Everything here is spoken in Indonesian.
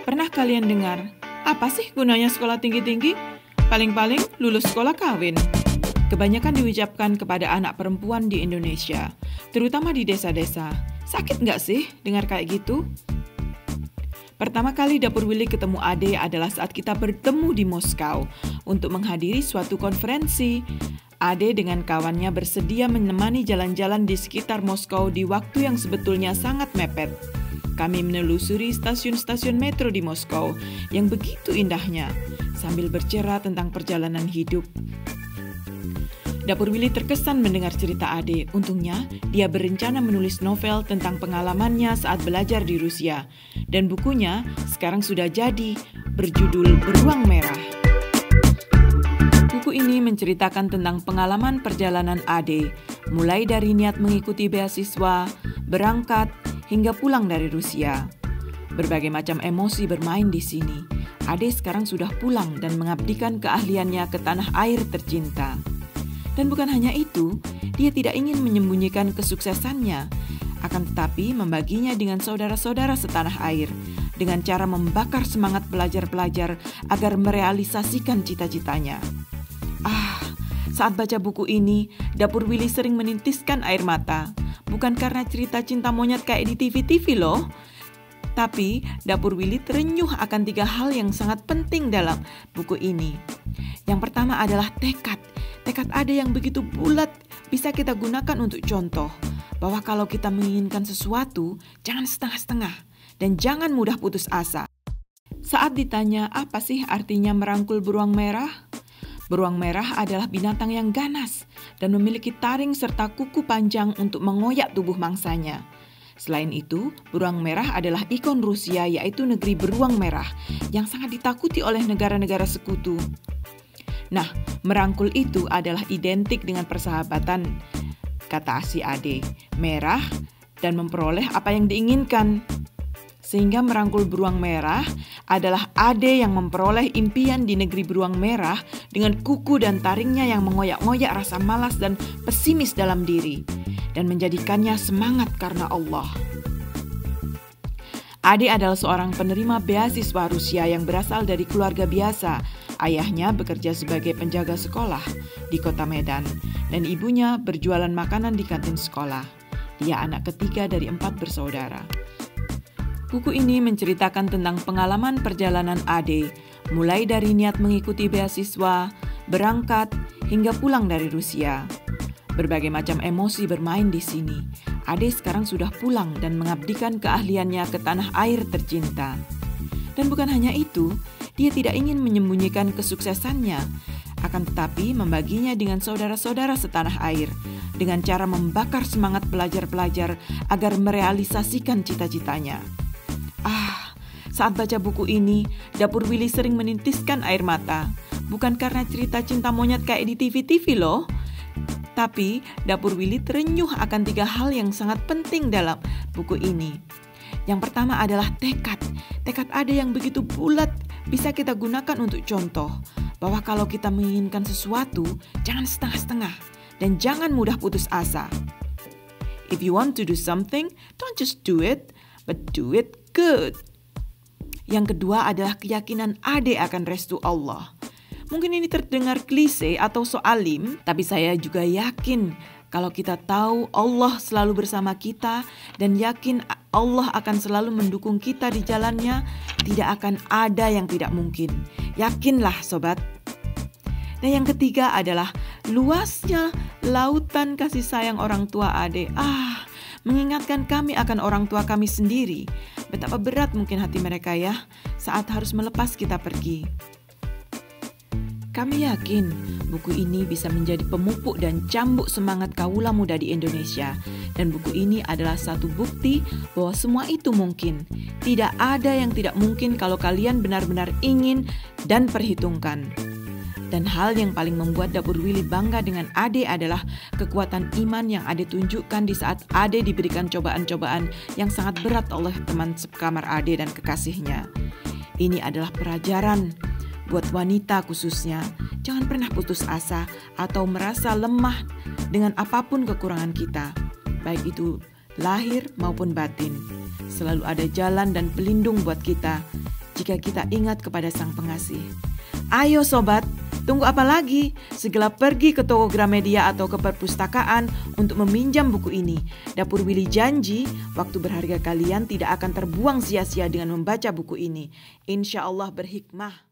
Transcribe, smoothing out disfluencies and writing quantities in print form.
Pernah kalian dengar, apa sih gunanya sekolah tinggi-tinggi? Paling-paling lulus sekolah kawin. Kebanyakan diucapkan kepada anak perempuan di Indonesia, terutama di desa-desa. Sakit nggak sih dengar kayak gitu? Pertama kali Dapur Willy ketemu Ade adalah saat kita bertemu di Moskow untuk menghadiri suatu konferensi. Ade dengan kawannya bersedia menemani jalan-jalan di sekitar Moskow di waktu yang sebetulnya sangat mepet. Kami menelusuri stasiun-stasiun metro di Moskow yang begitu indahnya, sambil bercerah tentang perjalanan hidup. Dapur Willy terkesan mendengar cerita Ade. Untungnya, dia berencana menulis novel tentang pengalamannya saat belajar di Rusia. Dan bukunya sekarang sudah jadi, berjudul Beruang Merah. Buku ini menceritakan tentang pengalaman perjalanan Ade, mulai dari niat mengikuti beasiswa, berangkat, hingga pulang dari Rusia. Berbagai macam emosi bermain di sini. Ade sekarang sudah pulang dan mengabdikan keahliannya ke tanah air tercinta. Dan bukan hanya itu, dia tidak ingin menyembunyikan kesuksesannya, akan tetapi membaginya dengan saudara-saudara setanah air, dengan cara membakar semangat pelajar-pelajar agar merealisasikan cita-citanya. Saat baca buku ini, Dapur Willy sering menintiskan air mata. Bukan karena cerita cinta monyet kayak di TV-TV loh. Tapi Dapur Willy terenyuh akan 3 hal yang sangat penting dalam buku ini. Yang pertama adalah tekad. Tekad Ade yang begitu bulat bisa kita gunakan untuk contoh. Bahwa kalau kita menginginkan sesuatu, jangan setengah-setengah. Dan jangan mudah putus asa. Saat ditanya apa sih artinya merangkul beruang merah? Beruang merah adalah binatang yang ganas dan memiliki taring serta kuku panjang untuk mengoyak tubuh mangsanya. Selain itu, beruang merah adalah ikon Rusia, yaitu negeri beruang merah yang sangat ditakuti oleh negara-negara sekutu. Nah, merangkul itu adalah identik dengan persahabatan, kata si Ade, merah dan memperoleh apa yang diinginkan. Sehingga merangkul beruang merah adalah Ade yang memperoleh impian di negeri beruang merah dengan kuku dan taringnya yang mengoyak-ngoyak rasa malas dan pesimis dalam diri dan menjadikannya semangat karena Allah. Ade adalah seorang penerima beasiswa Rusia yang berasal dari keluarga biasa. Ayahnya bekerja sebagai penjaga sekolah di kota Medan dan ibunya berjualan makanan di kantin sekolah. Dia anak ketiga dari 4 bersaudara. Buku ini menceritakan tentang pengalaman perjalanan Ade, mulai dari niat mengikuti beasiswa, berangkat, hingga pulang dari Rusia. Berbagai macam emosi bermain di sini. Ade sekarang sudah pulang dan mengabdikan keahliannya ke tanah air tercinta. Dan bukan hanya itu, dia tidak ingin menyembunyikan kesuksesannya, akan tetapi membaginya dengan saudara-saudara setanah air, dengan cara membakar semangat pelajar-pelajar agar merealisasikan cita-citanya. Saat baca buku ini, Dapur Willy sering menintiskan air mata. Bukan karena cerita cinta monyet kayak di TV-TV loh. Tapi Dapur Willy terenyuh akan 3 hal yang sangat penting dalam buku ini. Yang pertama adalah tekad. Tekad Ade yang begitu bulat bisa kita gunakan untuk contoh. Bahwa kalau kita menginginkan sesuatu, jangan setengah-setengah. Dan jangan mudah putus asa. If you want to do something, don't just do it, but do it good. Yang kedua adalah keyakinan Ade akan restu Allah. Mungkin ini terdengar klise atau so alim, tapi saya juga yakin kalau kita tahu Allah selalu bersama kita dan yakin Allah akan selalu mendukung kita di jalannya, tidak akan ada yang tidak mungkin. Yakinlah sobat. Nah, yang ketiga adalah luasnya lautan kasih sayang orang tua Ade. Mengingatkan kami akan orang tua kami sendiri. Betapa berat mungkin hati mereka ya saat harus melepas kita pergi. Kami yakin buku ini bisa menjadi pemupuk dan cambuk semangat kaula muda di Indonesia. Dan buku ini adalah satu bukti bahwa semua itu mungkin. Tidak ada yang tidak mungkin kalau kalian benar-benar ingin dan perhitungkan. Dan hal yang paling membuat Dapur Willy bangga dengan Ade adalah kekuatan iman yang Ade tunjukkan di saat Ade diberikan cobaan-cobaan yang sangat berat oleh teman sekamar Ade dan kekasihnya. Ini adalah pelajaran buat wanita khususnya. Jangan pernah putus asa atau merasa lemah dengan apapun kekurangan kita, baik itu lahir maupun batin. Selalu ada jalan dan pelindung buat kita jika kita ingat kepada Sang Pengasih. Ayo sobat, tunggu apa lagi? Segera pergi ke toko Gramedia atau ke perpustakaan untuk meminjam buku ini. Dapur Willy janji, waktu berharga kalian tidak akan terbuang sia-sia dengan membaca buku ini. Insya Allah berhikmah.